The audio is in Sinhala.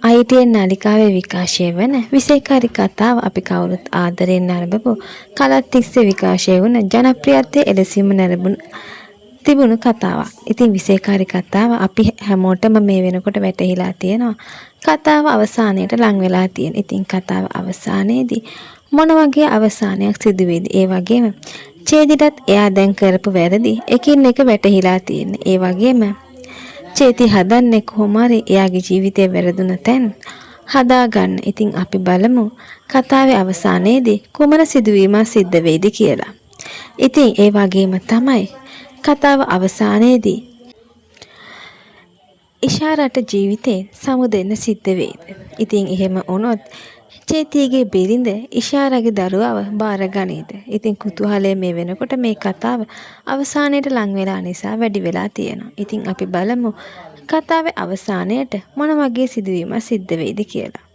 ITN නාලිකාවේ විකාශය වන විෂයකාරී කතාව අපි කවුරුත් ආදරයෙන් නරඹපු කලක් තිස්සේ විකාශය වුණ ජනප්‍රියත්වයේ එලෙසින්ම තිබුණු කතාවක්. ඉතින් විෂයකාරී කතාව අපි හැමෝටම මේ වෙනකොට වැටහිලා තියෙනවා. කතාව අවසානයට ලං වෙලා තියෙන. ඉතින් කතාව අවසානයේදී මොන වගේ අවසානයක් සිදු වෙයිද? ඒ වගේම චේදිටත් එයා දැන් කරපු වැරදි එකින් එක වැටහිලා තියෙන. ඒ වගේම චේති හදන්නේ කොහොම හරි එයාගේ ජීවිතේ වැරදුන තැන් හදාගන්න. ඉතින් අපි බලමු කතාවේ අවසානයේදී කුමන සිදුවීමක් සිද්ධ වෙයිද කියලා. ඉතින් ඒ වගේම තමයි කතාව අවසානයේදී ඉෂාරට ජීවිතේ සමුදෙන්න සිද්ධ වෙයිද. ඉතින් එහෙම වුණොත් චේතිගේ බිරිඳ ඉෂාරගේ දරුවව බාර ගනීද. ඉතින් කුතුහලය මේ වෙනකොට මේ කතාව අවසානයට ලං වෙලා නිසා වැඩි වෙලා තියෙනවා. ඉතින් අපි බලමු කතාවේ අවසානයට මොන වගේ සිදුවීමක් සිද්ධ වෙයිද කියලා.